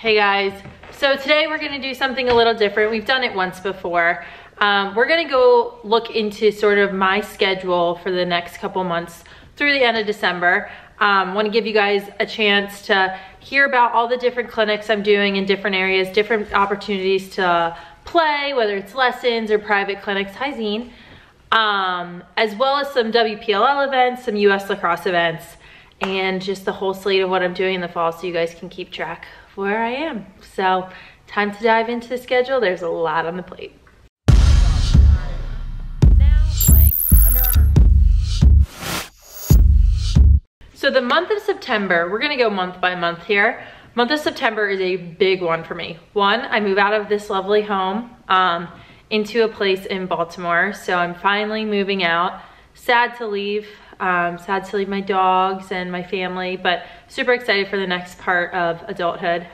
Hey guys, so today we're gonna do something a little different. We've done it once before. We're gonna go look into sort of my schedule for the next couple months through the end of December. Want to give you guys a chance to hear about all the different clinics I'm doing in different areas, different opportunities to play, whether it's lessons or private clinics. Hi Zine. As well as some WPLL events, some US lacrosse events, and just the whole slate of what I'm doing in the fall so you guys can keep track of where I am. So time to dive into the schedule. There's a lot on the plate. So the month of September, we're gonna go month by month here. Month of September is a big one for me. One, I move out of this lovely home into a place in Baltimore. So I'm finally moving out. Sad to leave my dogs and my family, but super excited for the next part of adulthood,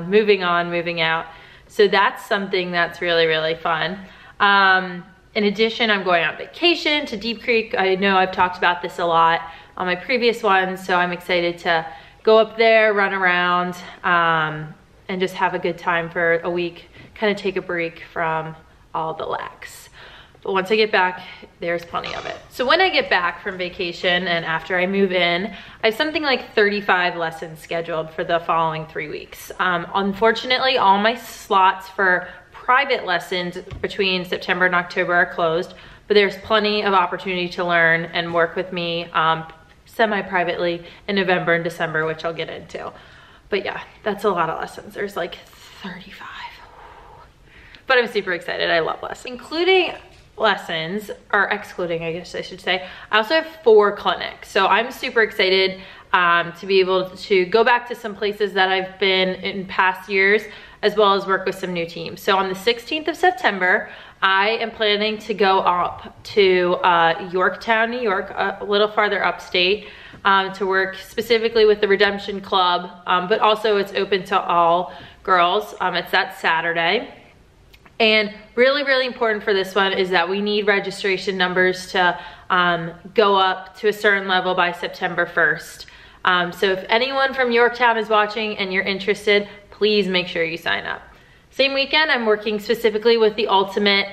moving on, moving out. So that's something that's really, really fun. In addition, I'm going on vacation to Deep Creek. I know I've talked about this a lot on my previous ones, so I'm excited to go up there, run around, and just have a good time for a week, kind of take a break from all the lax. But once I get back, there's plenty of it. So when I get back from vacation and after I move in, I have something like 35 lessons scheduled for the following 3 weeks. Unfortunately, all my slots for private lessons between September and October are closed, but there's plenty of opportunity to learn and work with me semi-privately in November and December, which I'll get into. But yeah, that's a lot of lessons. There's like 35. But I'm super excited. I love lessons. Including lessons, or excluding, I guess I should say, I also have 4 clinics. So I'm super excited to be able to go back to some places that I've been in past years, as well as work with some new teams. So on the 16th of September, I am planning to go up to Yorktown, New York, a little farther upstate, to work specifically with the Redemption Club, but also it's open to all girls. It's that Saturday. And really, really important for this one is that we need registration numbers to go up to a certain level by September 1st. So if anyone from Yorktown is watching and you're interested, please make sure you sign up. Same weekend, I'm working specifically with the Ultimate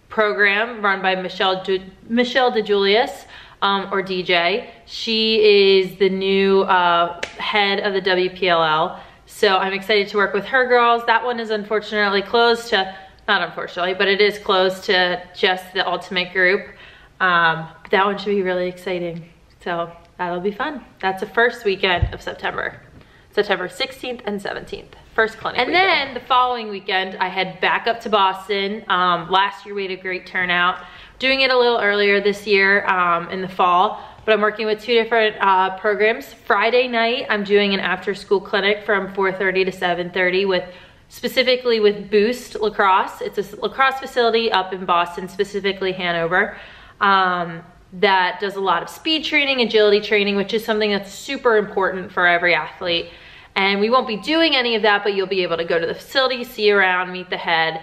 program run by Michelle DeJulius, or DJ. She is the new head of the WPLL. So I'm excited to work with her girls. That one is unfortunately closed to, not unfortunately, but it is closed to just the Ultimate group. That one should be really exciting. So that'll be fun. That's the first weekend of September. September 16th and 17th. First clinic And weekend. Then the following weekend, I head back up to Boston. Last year we had a great turnout. Doing it a little earlier this year in the fall, but I'm working with 2 different programs. Friday night, I'm doing an after-school clinic from 4:30 to 7:30 specifically with Boost Lacrosse. It's a lacrosse facility up in Boston, specifically Hanover, that does a lot of speed training, agility training, which is something that's super important for every athlete. And we won't be doing any of that, but you'll be able to go to the facility, see around, meet the head,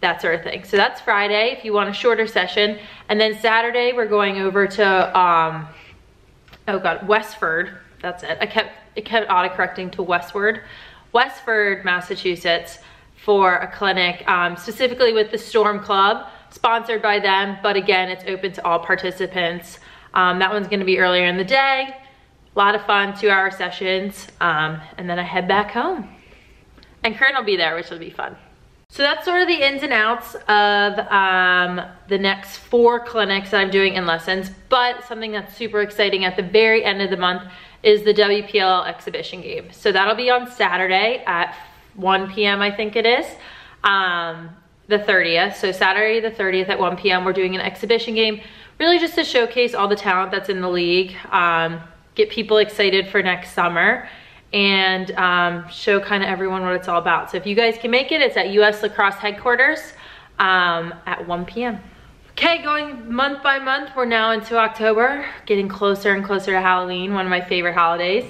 that sort of thing. So that's Friday if you want a shorter session. And then Saturday we're going over to, Westford. That's it. It kept autocorrecting to Westford, Massachusetts, for a clinic, specifically with the Storm Club, sponsored by them. But again, it's open to all participants. That one's gonna be earlier in the day. A lot of fun, 2-hour sessions, and then I head back home. And Kern will be there, which will be fun. So that's sort of the ins and outs of the next 4 clinics that I'm doing in lessons, but something that's super exciting at the very end of the month is the WPLL exhibition game. So that'll be on Saturday at 1 p.m. I think it is, the 30th. So Saturday the 30th at 1 p.m. we're doing an exhibition game, really just to showcase all the talent that's in the league, get people excited for next summer, and show kind of everyone what it's all about. So if you guys can make it, it's at US Lacrosse headquarters at 1 p.m. Okay, going month by month, we're now into October, getting closer and closer to Halloween, one of my favorite holidays.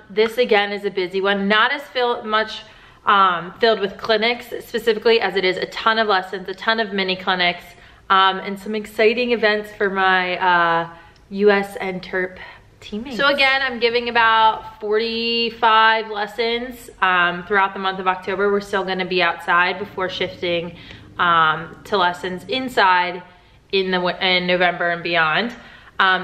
This again is a busy one, not as filled with clinics specifically as it is a ton of lessons, a ton of mini clinics, and some exciting events for my US and TERP teammates. So again, I'm giving about 45 lessons throughout the month of October. We're still gonna be outside before shifting to lessons inside in November and beyond.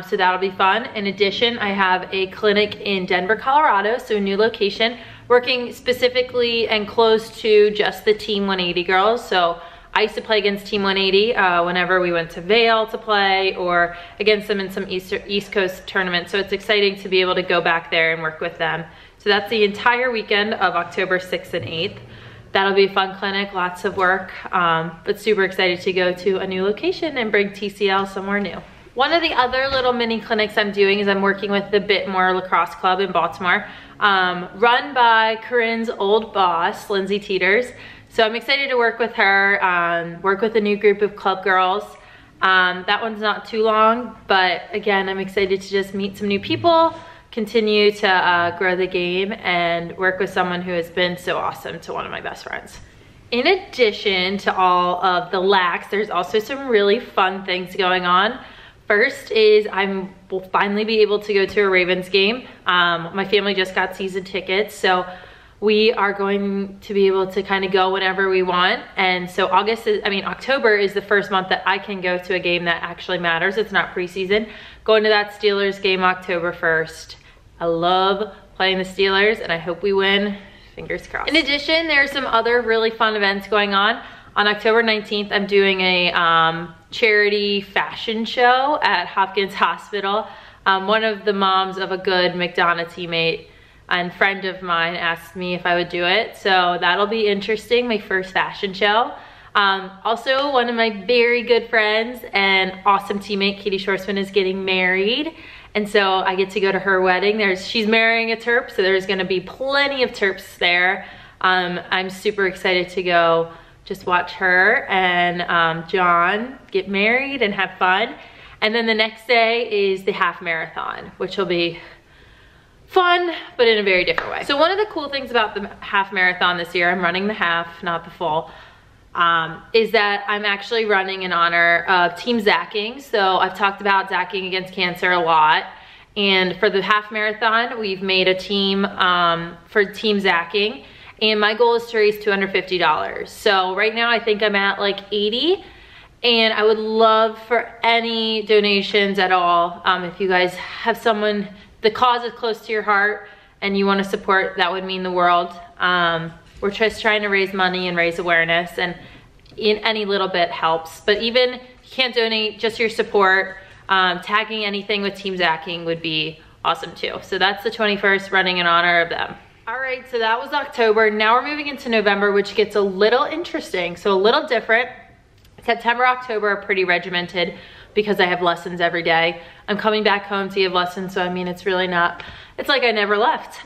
So that'll be fun. In addition, I have a clinic in Denver, Colorado, so a new location, working specifically and close to just the Team 180 girls. So I used to play against Team 180 whenever we went to Vail to play, or against them in some East Coast tournaments. So it's exciting to be able to go back there and work with them. So that's the entire weekend of October 6th and 8th. That'll be a fun clinic, lots of work, but super excited to go to a new location and bring TCL somewhere new. One of the other little mini clinics I'm doing is I'm working with the Bit More Lacrosse Club in Baltimore, run by Corinne's old boss, Lindsay Teeters. So I'm excited to work with her, work with a new group of club girls. That one's not too long, but again, I'm excited to just meet some new people, continue to grow the game, and work with someone who has been so awesome to one of my best friends. In addition to all of the lax, there's also some really fun things going on. First is I will finally be able to go to a Ravens game. My family just got season tickets, so we are going to be able to kind of go whenever we want. And so October is the first month that I can go to a game that actually matters. It's not preseason. Going to that Steelers game October 1st. I love playing the Steelers and I hope we win, fingers crossed. In addition, there's some other really fun events going on. On October 19th, I'm doing a charity fashion show at Hopkins Hospital. One of the moms of a good McDonough teammate and friend of mine asked me if I would do it. So that'll be interesting, my first fashion show. Also, one of my very good friends and awesome teammate, Katie Schwarzman, is getting married. And so I get to go to her wedding. She's marrying a Terp, so there's gonna be plenty of Terps there. I'm super excited to go just watch her and John get married and have fun. And then the next day is the half marathon, which will be fun, but in a very different way. So one of the cool things about the half marathon this year, I'm running the half, not the full, is that I'm actually running in honor of Team Zacking. So I've talked about Zacking Against Cancer a lot. And for the half marathon, we've made a team for Team Zacking. And my goal is to raise $250. So right now I think I'm at like 80. And I would love for any donations at all. If you guys have someone, the cause is close to your heart and you want to support, that would mean the world. We're just trying to raise money and raise awareness, and in any little bit helps. But even if you can't donate, just your support, tagging anything with Team Zacking would be awesome too. So that's the 21st, running in honor of them. All right, so that was October. Now we're moving into November, which gets a little interesting. So a little different. September, October are pretty regimented because I have lessons every day. I'm coming back home to give lessons, so I mean, it's really not, it's like I never left.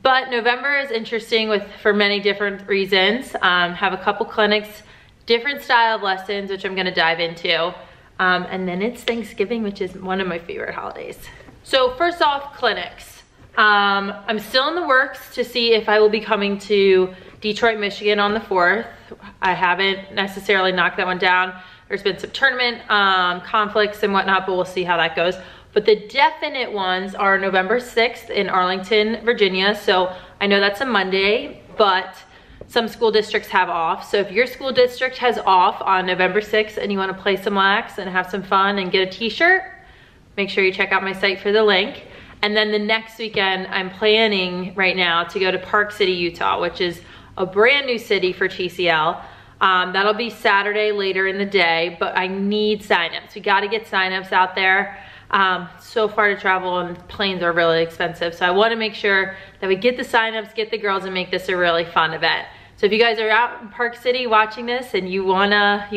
But November is interesting for many different reasons. Have a couple clinics, different style of lessons, which I'm gonna dive into. And then it's Thanksgiving, which is one of my favorite holidays. So first off, clinics. I'm still in the works to see if I will be coming to Detroit, Michigan on the 4th. I haven't necessarily knocked that one down. There's been some tournament conflicts and whatnot, but we'll see how that goes. But the definite ones are November 6th in Arlington, Virginia. So I know that's a Monday, but some school districts have off. So if your school district has off on November 6th and you want to play some lax and have some fun and get a t-shirt, make sure you check out my site for the link. And then the next weekend, I'm planning right now to go to Park City, Utah, which is a brand new city for TCL. That'll be Saturday later in the day, but I need signups. We gotta get signups out there. So far to travel and planes are really expensive. So I wanna make sure that we get the signups, get the girls, and make this a really fun event. So if you guys are out in Park City watching this and you wanna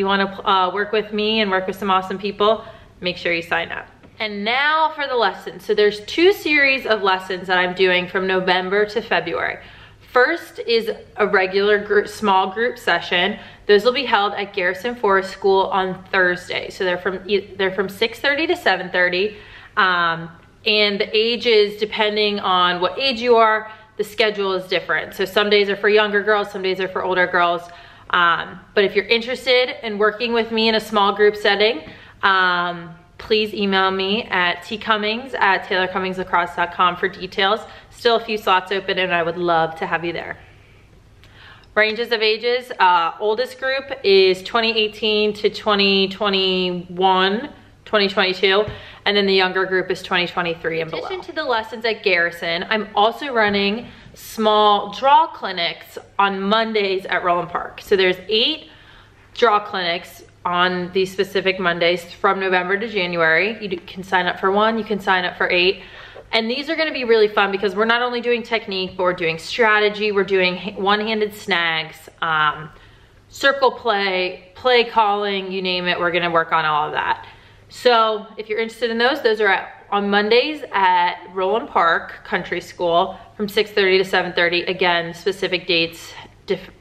work with me and work with some awesome people, make sure you sign up. And now for the lessons. So there's 2 series of lessons that I'm doing from November to February. First is a regular small group session. Those will be held at Garrison Forest School on Thursday. So they're from 6:30 to 7:30. And the ages, depending on what age you are, the schedule is different. So some days are for younger girls, some days are for older girls. But if you're interested in working with me in a small group setting, please email me at tcummings@taylorcummingslacrosse.com for details. Still a few slots open and I would love to have you there. Ranges of ages, oldest group is 2018 to 2021, 2022, and then the younger group is 2023 and below. In addition to the lessons at Garrison, I'm also running small draw clinics on Mondays at Roland Park. So there's 8 draw clinics on these specific Mondays from November to January. You can sign up for 1, you can sign up for 8. And these are gonna be really fun because we're not only doing technique, but we're doing strategy, we're doing one-handed snags, circle play, play calling, you name it, we're gonna work on all of that. So if you're interested in those are on Mondays at Roland Park Country School from 6:30 to 7:30. Again, specific dates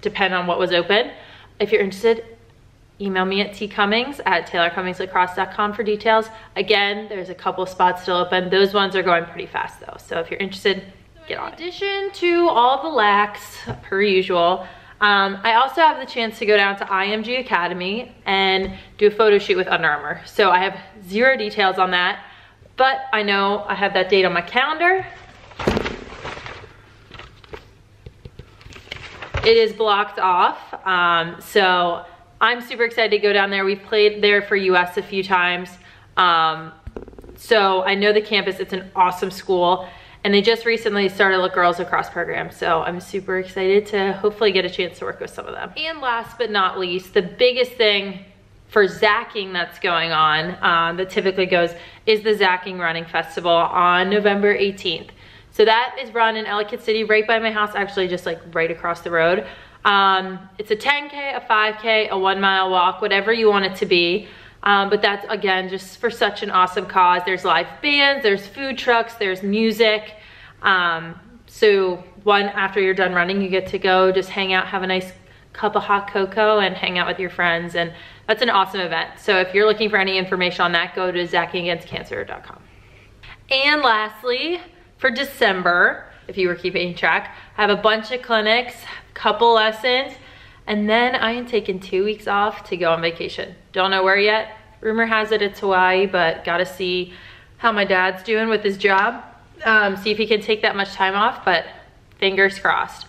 depend on what was open. If you're interested, email me at tcummings@taylorcummingslacrosse.com for details. Again, there's a couple spots still open. Those ones are going pretty fast though. So if you're interested, get on it. In addition to all the lax, per usual, I also have the chance to go down to IMG Academy and do a photo shoot with Under Armour. So I have 0 details on that, but I know I have that date on my calendar. It is blocked off, so I'm super excited to go down there. We've played there for US a few times. So I know the campus, it's an awesome school. And they just recently started a girls lacrosse program. So I'm super excited to hopefully get a chance to work with some of them. And last but not least, the biggest thing for zacking that's going on, that typically goes, is the Zacking Running Festival on November 18th. So that is run in Ellicott City, right by my house, actually just like right across the road. It's a 10K, a 5K, a 1 mile walk, whatever you want it to be. But that's, again, just for such an awesome cause. There's live bands, there's food trucks, there's music. So after you're done running, you get to go just hang out, have a nice cup of hot cocoa and hang out with your friends. And that's an awesome event. So if you're looking for any information on that, go to zackingagainstcancer.com. And lastly, for December, if you were keeping track, I have a bunch of clinics, couple lessons, and then I am taking 2 weeks off to go on vacation. Don't know where yet. Rumor has it it's Hawaii, but gotta see how my dad's doing with his job. See if he can take that much time off, but fingers crossed.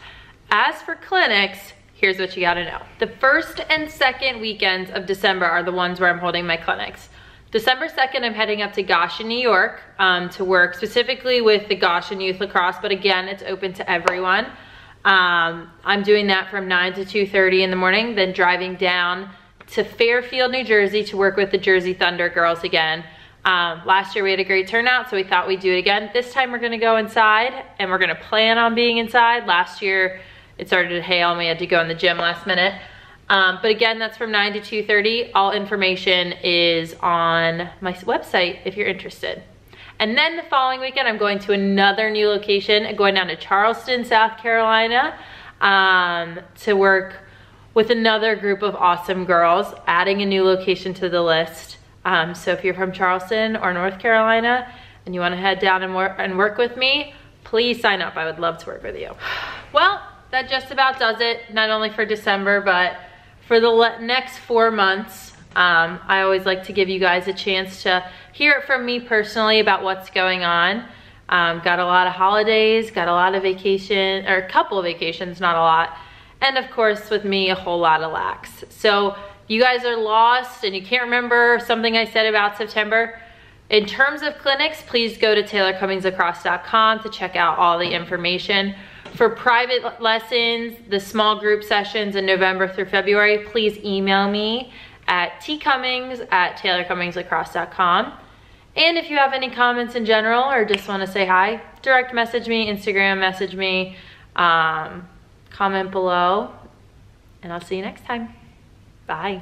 As for clinics, here's what you gotta know. The 1st and 2nd weekends of December are the ones where I'm holding my clinics. December 2nd, I'm heading up to Goshen, New York to work specifically with the Goshen Youth Lacrosse, but again, it's open to everyone. I'm doing that from 9 to 2:30 in the morning, then driving down to Fairfield, New Jersey to work with the Jersey Thunder girls again. Last year we had a great turnout, so we thought we'd do it again. This time we're gonna go inside and we're gonna plan on being inside. Last year it started to hail and we had to go in the gym last minute. But again, that's from 9 to 2:30. All information is on my website if you're interested. And then the following weekend, I'm going to another new location. I'm going down to Charleston, South Carolina, to work with another group of awesome girls, adding a new location to the list. So if you're from Charleston or North Carolina and you want to head down and work with me, please sign up. I would love to work with you. Well, that just about does it, not only for December, but for the next 4 months. I always like to give you guys a chance to hear it from me personally about what's going on. Got a lot of holidays, got a lot of vacation, or a couple of vacations, not a lot. And of course, with me, a whole lot of lax. So you guys are lost and you can't remember something I said about September. In terms of clinics, please go to taylorcummingslacrosse.com to check out all the information. For private lessons, the small group sessions in November through February, please email me at tcummings@taylorcummingslacrosse.com. And if you have any comments in general or just want to say hi, direct message me, Instagram message me, comment below, and I'll see you next time. Bye.